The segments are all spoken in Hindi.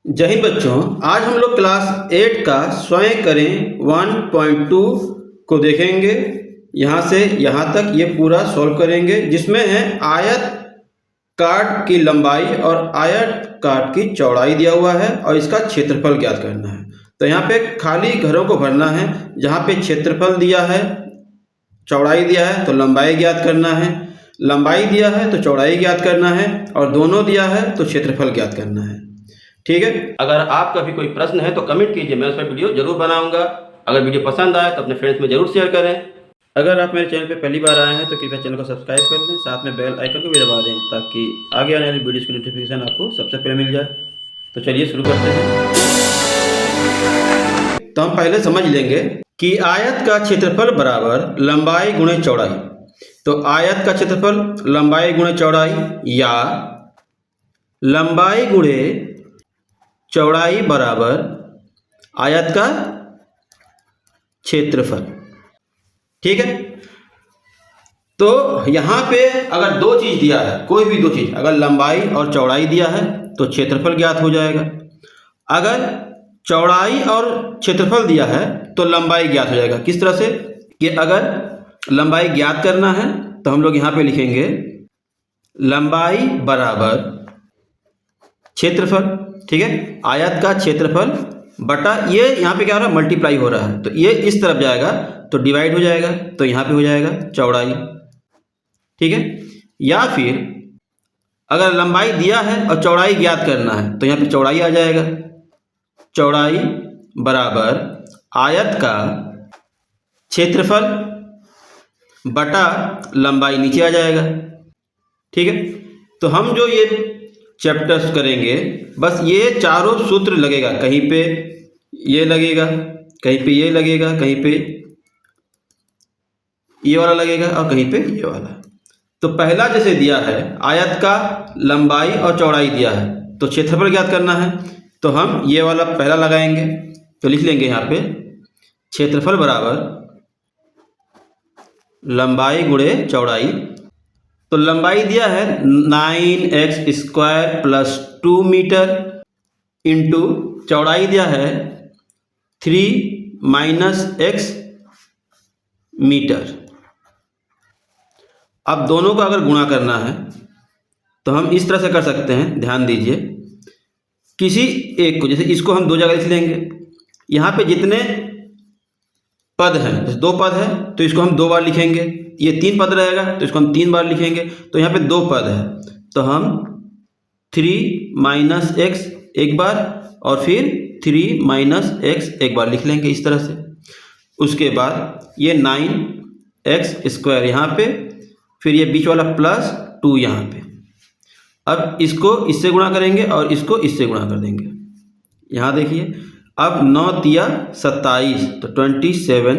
जय हिंद बच्चों, आज हम लोग क्लास 8 का स्वयं करें 1.2 को देखेंगे। यहाँ से यहाँ तक ये पूरा सॉल्व करेंगे, जिसमें है आयत काट की लंबाई और आयत काट की चौड़ाई दिया हुआ है और इसका क्षेत्रफल ज्ञात करना है। तो यहाँ पे खाली घरों को भरना है। जहाँ पे क्षेत्रफल दिया है, चौड़ाई दिया है तो लंबाई ज्ञात करना है, लंबाई दिया है तो चौड़ाई ज्ञात करना है और दोनों दिया है तो क्षेत्रफल ज्ञात करना है। ठीक है। अगर आपका भी कोई प्रश्न है तो कमेंट कीजिए, मैं उस पर वीडियो जरूर बनाऊंगा। अगर वीडियो पसंद आए तो अपने फ्रेंड्स में जरूर शेयर करें। अगर आप मेरे चैनल पे पहली बार आए हैं तो कृपया चैनल को सब्सक्राइब कर लें, साथ में बेल आइकन को भी दबा दें ताकि आगे आने वाली वीडियोस की नोटिफिकेशन आपको सबसे पहले मिल जाए। तो चलिए शुरू करते हैं। तो हम पहले समझ लेंगे कि आयत का क्षेत्रफल बराबर लंबाई गुणे चौड़ाई। तो आयत का क्षेत्रफल लंबाई गुणे चौड़ाई या लंबाई गुणे चौड़ाई बराबर आयत का क्षेत्रफल। ठीक है। तो यहाँ पे अगर दो चीज दिया है, कोई भी दो चीज, अगर लंबाई और चौड़ाई दिया है तो क्षेत्रफल ज्ञात हो जाएगा। अगर चौड़ाई और क्षेत्रफल दिया है तो लंबाई ज्ञात हो जाएगा। किस तरह से कि अगर लंबाई ज्ञात करना है तो हम लोग यहाँ पे लिखेंगे लंबाई बराबर क्षेत्रफल। ठीक है। आयत का क्षेत्रफल बटा ये यहाँ पे क्या हो रहा है, मल्टीप्लाई हो रहा है, तो ये इस तरफ जाएगा तो डिवाइड हो जाएगा, तो यहाँ पे हो जाएगा चौड़ाई। ठीक है। या फिर अगर लंबाई दिया है और चौड़ाई ज्ञात करना है तो यहाँ पे चौड़ाई आ जाएगा। चौड़ाई बराबर आयत का क्षेत्रफल बटा लंबाई नीचे आ जाएगा। ठीक है। तो हम जो ये चैप्टर्स करेंगे, बस ये चारों सूत्र लगेगा, कहीं पे ये लगेगा, कहीं पे ये लगेगा, कहीं पे ये वाला लगेगा और कहीं पे ये वाला। तो पहला जैसे दिया है आयत का लंबाई और चौड़ाई दिया है तो क्षेत्रफल ज्ञात करना है, तो हम ये वाला पहला लगाएंगे। तो लिख लेंगे यहाँ पे क्षेत्रफल बराबर लंबाई गुणे चौड़ाई। तो लंबाई दिया है 9x² + 2 मीटर इंटू चौड़ाई दिया है 3 - x मीटर। अब दोनों को अगर गुणा करना है तो हम इस तरह से कर सकते हैं, ध्यान दीजिए। किसी एक को, जैसे इसको हम दो जगह लिख लेंगे, यहाँ पे जितने पद हैं, जैसे दो पद है तो इसको हम दो बार लिखेंगे, ये 3 पद रहेगा तो इसको हम 3 बार लिखेंगे। तो यहाँ पे 2 पद है तो हम 3 - x एक बार और फिर 3 - x एक बार लिख लेंगे इस तरह से। उसके बाद ये 9x² यहाँ पे, फिर ये बीच वाला +2 यहाँ पे। अब इसको इससे गुणा करेंगे और इसको इससे गुणा कर देंगे। यहाँ देखिए, अब 9 तिया 27 तो 27,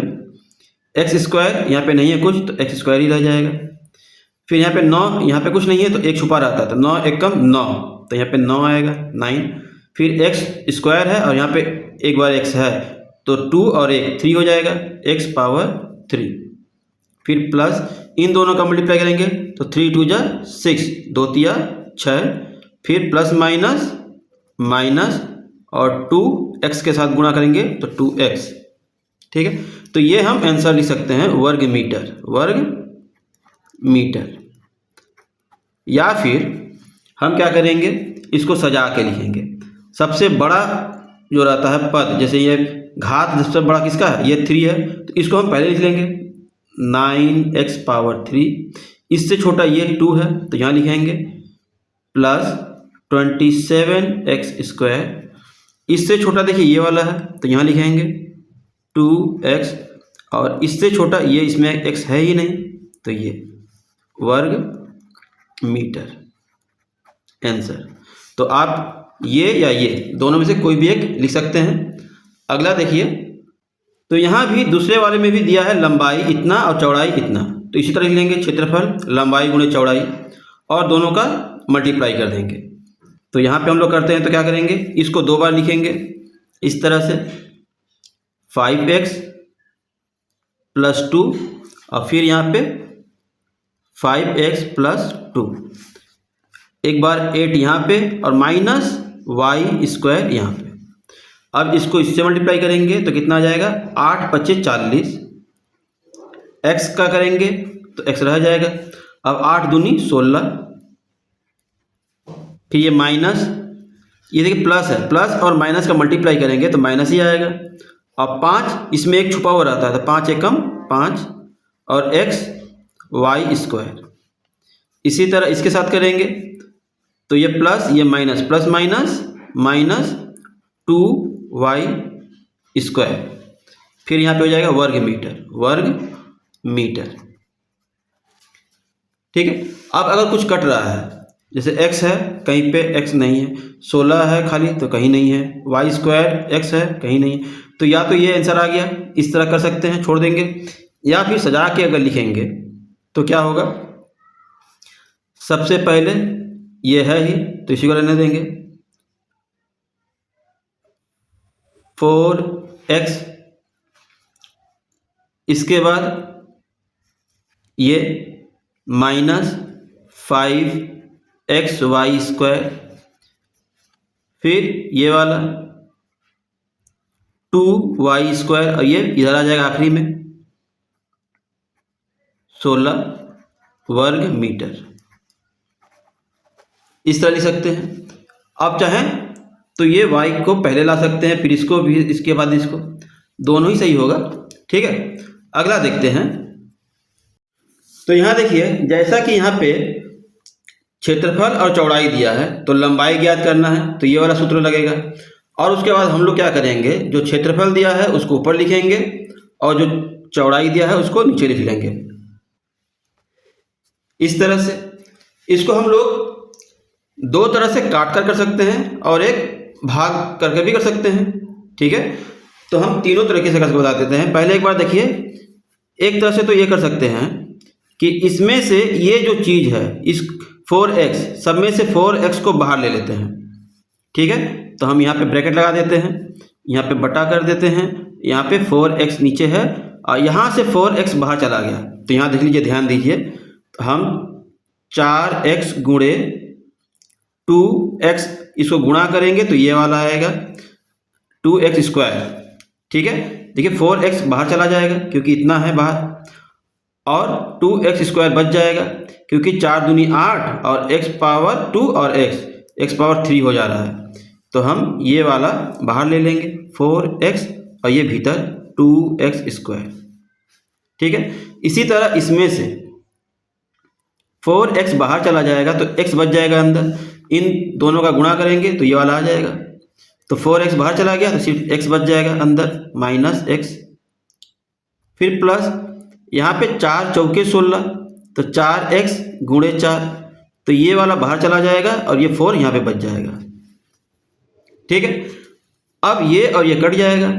x² यहाँ पे नहीं है कुछ तो x² ही रह जाएगा। फिर यहाँ पे 9, यहाँ पे कुछ नहीं है तो एक छुपा रहता है तो 9 एकम 9, तो यहाँ पे 9 आएगा 9। फिर x² है और यहाँ पे एक बार x है तो 2 और 1 3 हो जाएगा, x⁻3। फिर प्लस इन दोनों का मल्टीप्लाई करेंगे तो 3 × 2 = 6, 2 तिया 6, फिर प्लस माइनस और 2x के साथ गुणा करेंगे तो 2x। ठीक है। तो ये हम आंसर लिख सकते हैं वर्ग मीटर। या फिर हम क्या करेंगे, इसको सजा के लिखेंगे। सबसे बड़ा जो रहता है पद, जैसे ये घात सबसे बड़ा किसका है, ये 3 है तो इसको हम पहले लिख लेंगे 9x⁻3। इससे छोटा ये 2 है तो यहाँ लिखेंगे प्लस 27x²। इससे छोटा देखिए ये वाला है तो यहाँ लिखेंगे 2x, और इससे छोटा ये, इसमें x है ही नहीं तो ये वर्ग मीटर आंसर। तो आप ये या ये दोनों में से कोई भी एक लिख सकते हैं। अगला देखिए, तो यहाँ भी दूसरे वाले में भी दिया है लंबाई इतना और चौड़ाई इतना, तो इसी तरह लिख लेंगे क्षेत्रफल लंबाई गुणे चौड़ाई और दोनों का मल्टीप्लाई कर देंगे। तो यहाँ पे हम लोग करते हैं तो क्या करेंगे, इसको 2 बार लिखेंगे इस तरह से 5x + 2 और फिर यहाँ पे 5x + 2, एक बार 8 यहाँ पे और वाई स्क्वायर यहाँ पे। अब इसको इससे मल्टीप्लाई करेंगे तो कितना आ जाएगा, 8 पच्चीस 40। एक्स का करेंगे तो एक्स रह जाएगा। अब 8 दूनी 16, फिर ये माइनस, ये देखिए प्लस है, प्लस और माइनस का मल्टीप्लाई करेंगे तो माइनस ही आएगा। अब 5 इसमें एक छुपा हुआ रहता है तो 5 एकम 5 और एक्स वाई स्क्वायर। इसी तरह इसके साथ करेंगे तो ये प्लस ये minus, plus minus minus 2y square, फिर यहाँ पे हो जाएगा वर्ग मीटर, वर्ग मीटर। ठीक है। अब अगर कुछ कट रहा है, जैसे x है कहीं पे x नहीं है, 16 है खाली तो कहीं नहीं है, वाई स्क्वायर x है कहीं नहीं है, तो या तो ये आंसर आ गया, इस तरह कर सकते हैं, छोड़ देंगे, या फिर सजा के अगर लिखेंगे तो क्या होगा, सबसे पहले ये है ही तो इसी को रहने देंगे 4x, इसके बाद ये माइनस 5x वाई स्क्वायर, फिर ये वाला 2y स्क्वायर, और ये इधर आ जाएगा आखिरी में 16 वर्ग मीटर। इस तरह लिख सकते हैं। आप चाहें तो ये y को पहले ला सकते हैं, फिर इसको भी, इसके बाद इसको, दोनों ही सही होगा। ठीक है। अगला देखते हैं। तो यहाँ देखिए, जैसा कि यहाँ पे क्षेत्रफल और चौड़ाई दिया है तो लंबाई ज्ञात करना है, तो ये वाला सूत्र लगेगा। और उसके बाद हम लोग क्या करेंगे, जो क्षेत्रफल दिया है उसको ऊपर लिखेंगे और जो चौड़ाई दिया है उसको नीचे लिख लेंगे। इस तरह से इसको हम लोग दो तरह से काट कर सकते हैं और एक भाग करके भी कर सकते हैं। ठीक है। तो हम तीनों तरीके से करके बता देते हैं। पहले एक बार देखिए, एक तरह से तो ये कर सकते हैं कि इसमें से ये जो चीज़ है, इस 4x सब में से 4x को बाहर ले लेते हैं। ठीक है। तो हम यहाँ पे ब्रैकेट लगा देते हैं, यहाँ पे बटा कर देते हैं, यहाँ पे 4x नीचे है और यहाँ से 4x बाहर चला गया। तो यहाँ देख लीजिए, ध्यान दीजिए, तो हम 4x गुणे 2x इसको गुणा करेंगे तो ये वाला आएगा 2x स्क्वायर। ठीक है। देखिए 4x बाहर चला जाएगा क्योंकि इतना है बाहर, और 2x स्क्वायर बच जाएगा क्योंकि 4 दूनी 8 और x पावर 2 और x पावर 3 हो जा रहा है। तो हम ये वाला बाहर ले लेंगे 4x और ये भीतर 2x स्क्वायर। ठीक है। इसी तरह इसमें से 4x बाहर चला जाएगा तो x बच जाएगा अंदर, इन दोनों का गुणा करेंगे तो ये वाला आ जाएगा। तो 4x बाहर चला गया तो सिर्फ x बच जाएगा अंदर, माइनस x, फिर प्लस यहाँ पे 4 चौके 16, तो 4x गुणे 4, तो ये वाला बाहर चला जाएगा और ये 4 यहाँ पे बच जाएगा। ठीक है। अब ये और ये कट जाएगा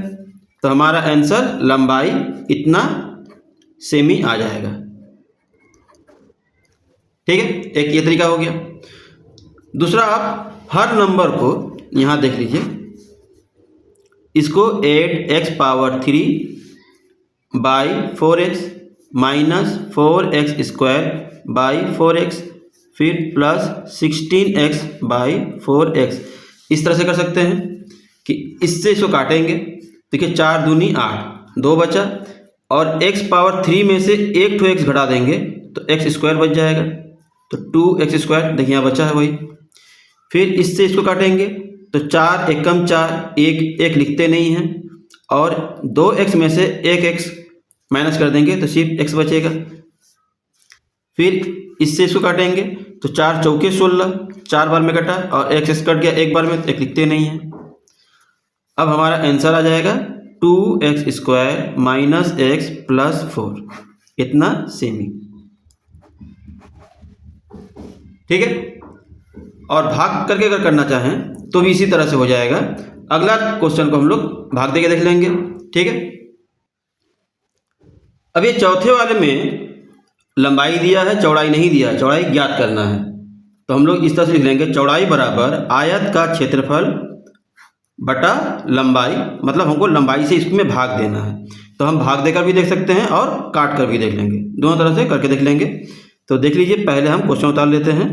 तो हमारा आंसर लंबाई इतना सेमी आ जाएगा। ठीक है। एक ये तरीका हो गया। दूसरा, आप हर नंबर को यहाँ देख लीजिए, इसको 8x power 3 by 4x minus 4x square by 4x फिर प्लस 16x बाई 4x, इस तरह से कर सकते हैं कि इससे इसको काटेंगे। देखिए 4 दूनी 8, 2 बचा, और x पावर 3 में से एक ठो x घटा देंगे तो x स्क्वायर बच जाएगा, तो 2x स्क्वायर देखिए यहाँ बचा है वही। फिर इससे इसको काटेंगे तो 4 एकम 4, एक लिखते नहीं हैं, और 2x में से एक x माइनस कर देंगे तो सिर्फ x बचेगा। फिर इससे इसको काटेंगे तो 4 चौके 16, 4 बार में कटा और x कट गया एक बार में, तो एक लिखते नहीं हैं। अब हमारा आंसर आ जाएगा 2x square minus x plus 4, इतना सेमी। ठीक है। और भाग करके अगर करना चाहें तो भी इसी तरह से हो जाएगा। अगला क्वेश्चन को हम लोग भाग देके देख लेंगे। ठीक है। अब ये चौथे वाले में लंबाई दिया है, चौड़ाई नहीं दिया है, चौड़ाई ज्ञात करना है। तो हम लोग इस तरह से लिख लेंगे, चौड़ाई बराबर आयत का क्षेत्रफल बटा लंबाई, मतलब हमको लंबाई से इसमें भाग देना है। तो हम भाग देकर भी देख सकते हैं और काट कर भी देख लेंगे, दोनों तरह से करके देख लेंगे। तो देख लीजिए, पहले हम क्वेश्चन उतार लेते हैं।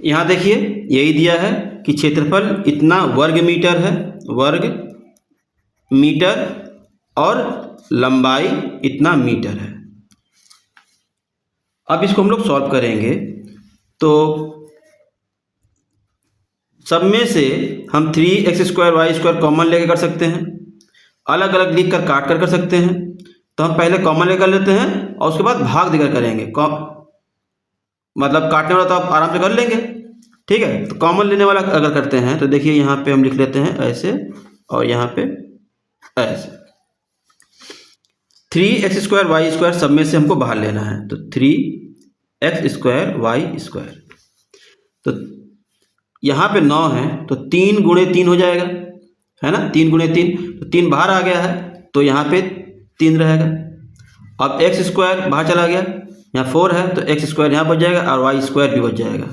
यहाँ देखिए यही दिया है कि क्षेत्रफल इतना वर्ग मीटर है, वर्ग मीटर, और लंबाई इतना मीटर है। अब इसको हम लोग सॉल्व करेंगे तो सब में से हम 3x² y² कॉमन लेके कर सकते हैं, अलग अलग लिख कर काट कर सकते हैं। तो हम पहले कॉमन लेकर लेते हैं और उसके बाद भाग देकर करेंगे। मतलब काटने वाला तो आप आराम से कर लेंगे, ठीक है। तो कॉमन लेने वाला अगर करते हैं तो देखिए यहाँ पे हम लिख लेते हैं ऐसे और यहाँ पे ऐसे। 3x² y² सब में से हमको बाहर लेना है, तो 3x² y²। तो यहाँ पे 9 है तो 3 गुणे 3 हो जाएगा, है ना, 3 गुणे 3, तो 3 बाहर आ गया है तो यहाँ पे 3 रहेगा। अब x² बाहर चला गया, यहाँ 4 है तो x² यहाँ बच जाएगा और y² भी बच जाएगा।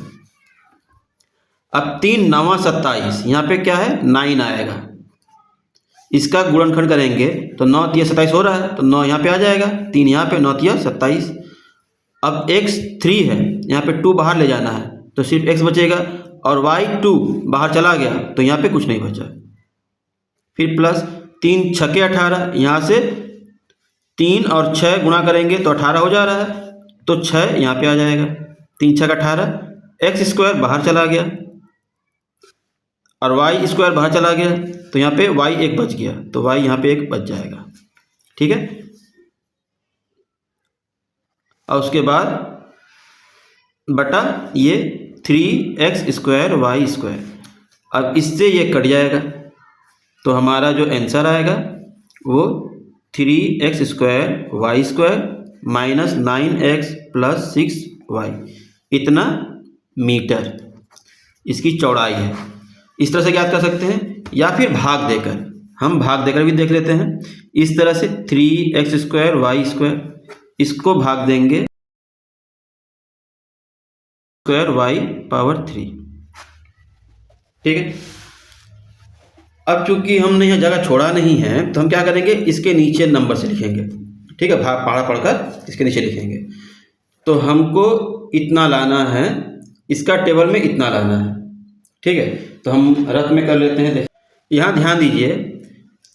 अब 3 9 27, यहाँ पे क्या है 9 आएगा। इसका गुणनखंड करेंगे तो 9 3 27 हो रहा है, तो 9 यहाँ पे आ जाएगा, 3 यहाँ पे, 9 3 27। अब x 3 है, यहाँ पे 2 बाहर ले जाना है तो सिर्फ x बचेगा और y2 बाहर चला गया तो यहाँ पे कुछ नहीं बचा। फिर प्लस 3 छक्के 18, यहाँ से 3 और 6 गुणा करेंगे तो 18 हो जा रहा है, तो 6 यहाँ पे आ जाएगा। 3 छक्का 18, x² बाहर चला गया और y² बाहर चला गया तो यहाँ पे y 1 बच गया, तो y यहाँ पे 1 बच जाएगा, ठीक है। और उसके बाद बटा ये 3x² y²। अब इससे ये कट जाएगा तो हमारा जो आंसर आएगा वो 3x² y² minus 9x plus 6y, इतना मीटर इसकी चौड़ाई है। इस तरह से ज्ञात कर सकते हैं, या फिर भाग देकर, हम भाग देकर भी देख लेते हैं। इस तरह से 3x² y², इसको भाग देंगे y⁻3, ठीक है। अब चूंकि हमने यहाँ जगह छोड़ा नहीं है तो हम क्या करेंगे, इसके नीचे नंबर से लिखेंगे, ठीक है, भाग पढ़ा पढ़कर इसके नीचे लिखेंगे। तो हमको इतना लाना है, इसका टेबल में इतना लाना है, ठीक है। तो हम रफ में कर लेते हैं। यहाँ ध्यान दीजिए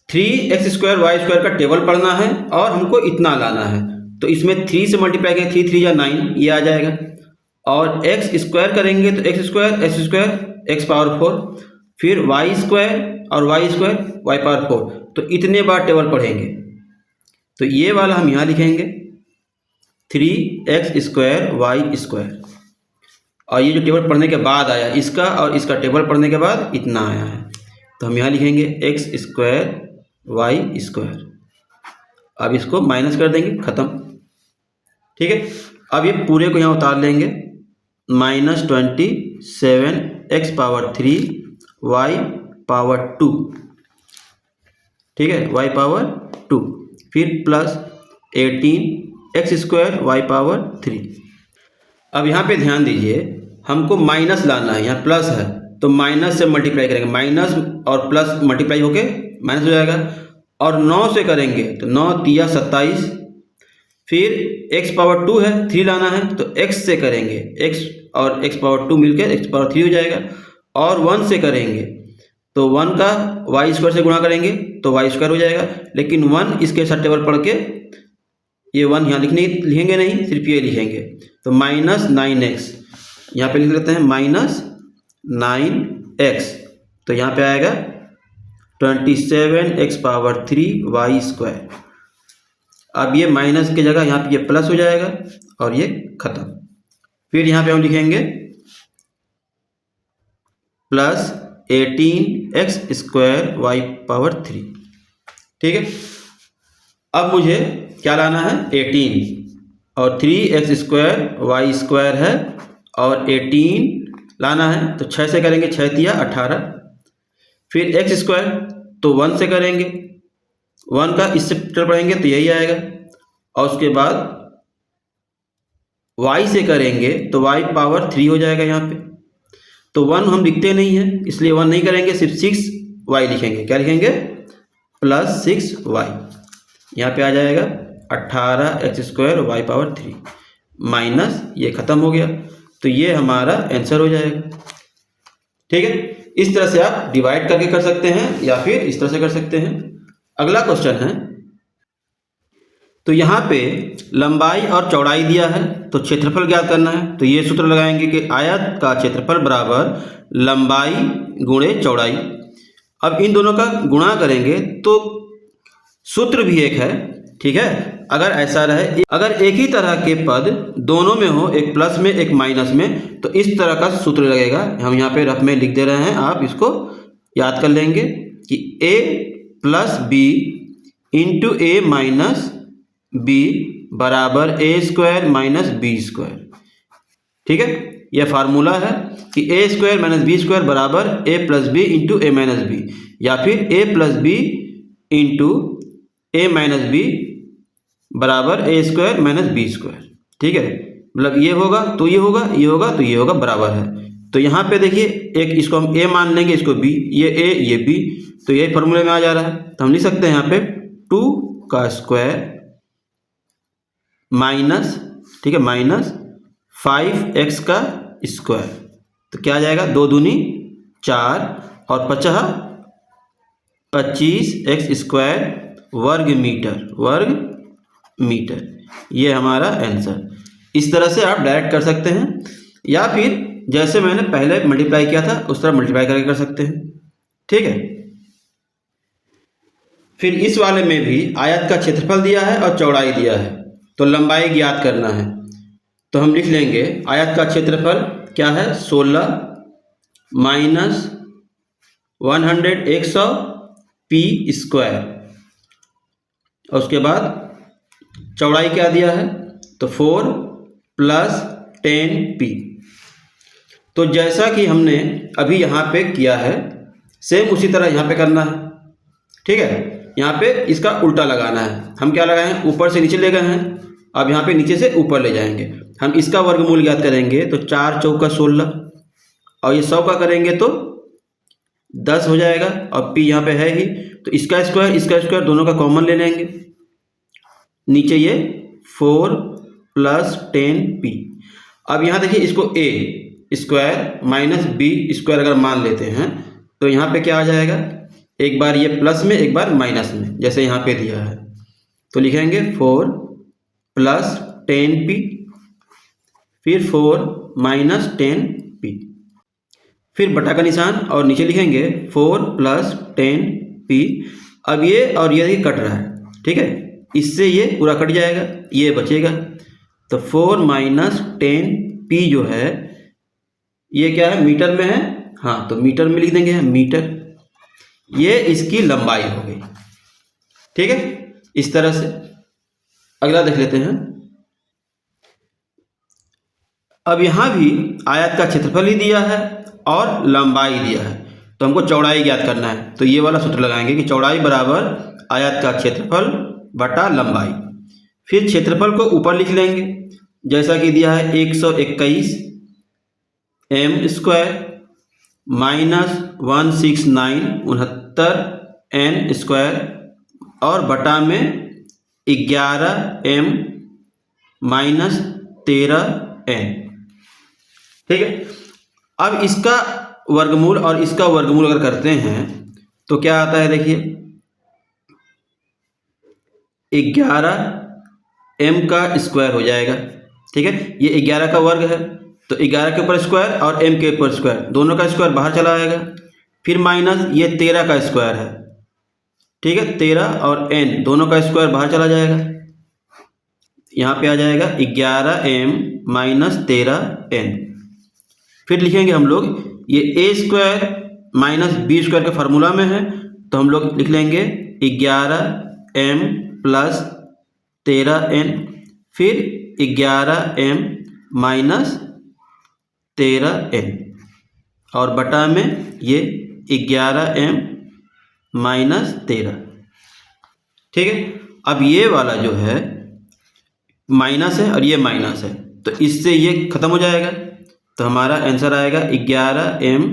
3x² y² का टेबल पढ़ना है और हमको इतना लाना है, तो इसमें 3 से मल्टीप्लाई करेंगे, 3 3 या 9, ये आ जाएगा। और x² करेंगे तो x², x⁴, फिर y² और y² y⁴, तो इतने बार टेबल पढ़ेंगे। तो ये वाला हम यहाँ लिखेंगे 3x² y², और ये जो टेबल पढ़ने के बाद आया इसका और इसका टेबल पढ़ने के बाद इतना आया है, तो हम यहाँ लिखेंगे x² y²। अब इसको माइनस कर देंगे, ख़त्म, ठीक है। अब ये पूरे को यहाँ उतार लेंगे, -27 x⁻3 y⁻2, ठीक है, y⁻2, फिर प्लस 18 x² y⁻3। अब यहाँ पे ध्यान दीजिए, हमको माइनस लाना है, यहाँ प्लस है तो माइनस से मल्टीप्लाई करेंगे, माइनस और प्लस मल्टीप्लाई होके माइनस हो जाएगा। और 9 से करेंगे तो 9 3 27, फिर x⁻2 है, 3 लाना है तो x से करेंगे, x और x⁻2 मिलकर x⁻3 हो जाएगा। और 1 से करेंगे तो 1 का y² से गुणा करेंगे तो y² हो जाएगा, लेकिन 1 इसके साथ टेबल पढ़ के ये 1 यहाँ लिखेंगे नहीं, सिर्फ ये लिखेंगे। तो -9x यहाँ पे लिख लेते हैं, -9x, तो यहाँ पे आएगा 27 x⁻3 y²। अब ये माइनस की जगह यहाँ पे ये प्लस हो जाएगा और ये खत्म। फिर यहाँ पे हम लिखेंगे प्लस 18x² y⁻3, ठीक है। अब मुझे क्या लाना है, 18, और 3x² y² है और 18 लाना है, तो 6 से करेंगे, 6 3 18, फिर x² तो 1 से करेंगे, 1 का इससे पढ़ेंगे तो यही आएगा। और उसके बाद y से करेंगे तो y⁻3 हो जाएगा यहाँ पे। तो 1 हम लिखते नहीं हैं इसलिए 1 नहीं करेंगे, सिर्फ 6y लिखेंगे। क्या लिखेंगे, प्लस 6y, यहाँ पे आ जाएगा 18x² y⁻3 माइनस ये ख़त्म हो गया। तो ये हमारा आंसर हो जाएगा। ठीक है, इस तरह से आप डिवाइड करके कर सकते हैं या फिर इस तरह से कर सकते हैं। अगला क्वेश्चन है, तो यहाँ पे लंबाई और चौड़ाई दिया है तो क्षेत्रफल ज्ञात करना है। तो ये सूत्र लगाएंगे कि आयत का क्षेत्रफल बराबर लंबाई गुणे चौड़ाई। अब इन दोनों का गुणा करेंगे तो सूत्र भी एक है। ठीक है, अगर ऐसा रहे, अगर एक ही तरह के पद दोनों में हो, एक प्लस में एक माइनस में, तो इस तरह का सूत्र लगेगा। हम यहाँ पे रफ में लिख दे रहे हैं, आप इसको याद कर लेंगे कि a plus B into A minus B बराबर A square minus B square. ठीक है, यह फार्मूला है कि A square minus B square बराबर A plus B into A minus B, या फिर A plus B into A minus B बराबर A square minus B square. ठीक है, मतलब ये होगा तो ये होगा, ये होगा तो ये होगा, बराबर है। तो यहाँ पे देखिए, एक इसको हम ए मान लेंगे, इसको बी, ये ए ये बी, तो ये फॉर्मूले में आ जा रहा है। तो हम लिख सकते हैं यहाँ पे 2 का स्क्वायर माइनस, ठीक है, माइनस 5x का स्क्वायर। तो क्या आ जाएगा, 2 दूनी 4 और 25x स्क्वायर वर्ग मीटर। ये हमारा आंसर। इस तरह से आप डायरेक्ट कर सकते हैं, या फिर जैसे मैंने पहले मल्टीप्लाई किया था उस तरह मल्टीप्लाई करके कर सकते हैं। ठीक है, फिर इस वाले में भी आयत का क्षेत्रफल दिया है और चौड़ाई दिया है, तो लंबाई ज्ञात करना है। तो हम लिख लेंगे आयत का क्षेत्रफल क्या है, 16 माइनस 100 पी स्क्वायर, और उसके बाद चौड़ाई क्या दिया है, तो 4 प्लस 10 पी। तो जैसा कि हमने अभी यहाँ पे किया है, सेम उसी तरह यहाँ पे करना है। ठीक है, यहाँ पे इसका उल्टा लगाना है। हम क्या लगाए हैं, ऊपर से नीचे ले गए हैं, अब यहाँ पे नीचे से ऊपर ले जाएंगे। हम इसका वर्गमूल ज्ञात करेंगे तो 4 चौका 16, और ये 100 का करेंगे तो 10 हो जाएगा, और पी यहाँ पे है ही, तो इसका स्क्वायर दोनों का कॉमन ले लेंगे, नीचे ये 4 प्लस 10 पी। अब यहाँ देखिए, इसको ए स्क्वायर माइनस बी स्क्वायर अगर मान लेते हैं तो यहाँ पे क्या आ जाएगा, एक बार ये प्लस में एक बार माइनस में, जैसे यहाँ पे दिया है। तो लिखेंगे 4 प्लस 10 पी, फिर 4 माइनस 10 पी, फिर बटा का निशान और नीचे लिखेंगे 4 प्लस 10 पी। अब ये और ये कट रहा है, ठीक है, इससे ये पूरा कट जाएगा, ये बचेगा। तो 4 माइनस 10 पी जो है ये क्या है, मीटर में है, हाँ, तो मीटर में लिख देंगे हम मीटर। ये इसकी लंबाई हो गई। ठीक है, इस तरह से। अगला देख लेते हैं। अब यहाँ भी आयत का क्षेत्रफल ही दिया है और लंबाई दिया है, तो हमको चौड़ाई ज्ञात करना है। तो ये वाला सूत्र लगाएंगे कि चौड़ाई बराबर आयत का क्षेत्रफल बटा लंबाई। फिर क्षेत्रफल को ऊपर लिख लेंगे, जैसा कि दिया है 121 M square minus 169 N square, और बटा में 11 एम माइनस 13 एन। ठीक है, अब इसका वर्गमूल और इसका वर्गमूल अगर करते हैं तो क्या आता है, देखिए 11 एम का स्क्वायर हो जाएगा। ठीक है, ये 11 का वर्ग है, तो 11 के ऊपर स्क्वायर और m के ऊपर स्क्वायर, दोनों का स्क्वायर बाहर चला आएगा। फिर माइनस ये 13 का स्क्वायर है, ठीक है, 13 और n दोनों का स्क्वायर बाहर चला जाएगा, यहाँ पे आ जाएगा 11m माइनस 13n। फिर लिखेंगे हम लोग, ये a square minus B square के फार्मूला में है, तो हम लोग लिख लेंगे 11m प्लस 13n, फिर 11m माइनस 13n, और बटा में ये 11m माइनस 13। ठीक है, अब ये वाला जो है माइनस है और ये माइनस है, तो इससे ये खत्म हो जाएगा। तो हमारा आंसर आएगा 11m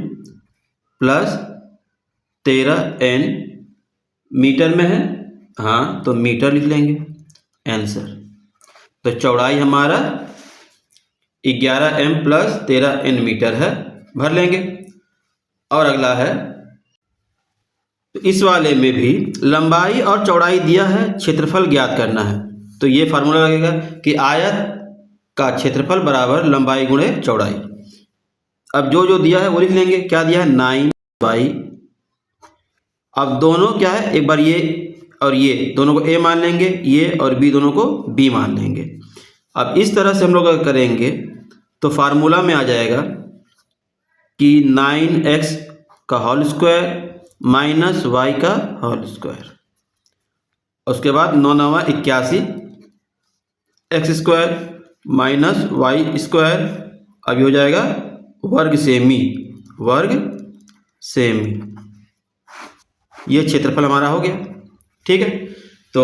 प्लस 13n। मीटर में है, हाँ, तो मीटर लिख लेंगे आंसर। तो चौड़ाई हमारा 11m प्लस 13n मीटर है, भर लेंगे। और अगला है, तो इस वाले में भी लंबाई और चौड़ाई दिया है, क्षेत्रफल ज्ञात करना है। तो ये फार्मूला लगेगा कि आयत का क्षेत्रफल बराबर लंबाई गुणे चौड़ाई। अब जो जो दिया है वो लिख लेंगे। क्या दिया है? 9 अब दोनों क्या है, एक बार ये और ये दोनों को a मान लेंगे, ये और b दोनों को b मान लेंगे। अब इस तरह से हम लोग अगर करेंगे तो फार्मूला में आ जाएगा कि 9x का होल स्क्वायर माइनस y का होल स्क्वायर, उसके बाद 9 9 81 x square minus y square, अभी हो जाएगा वर्ग सेमी, वर्ग सेमी। ये क्षेत्रफल हमारा हो गया। ठीक है, तो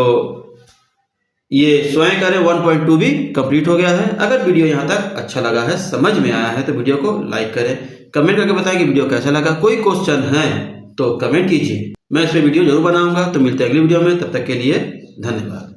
ये स्वयं कार्य 1.2 भी कंप्लीट हो गया है। अगर वीडियो यहाँ तक अच्छा लगा है, समझ में आया है, तो वीडियो को लाइक करें, कमेंट करके बताएं कि वीडियो कैसा लगा। कोई क्वेश्चन है तो कमेंट कीजिए, मैं इस पर वीडियो जरूर बनाऊंगा। तो मिलते हैं अगली वीडियो में, तब तक के लिए धन्यवाद।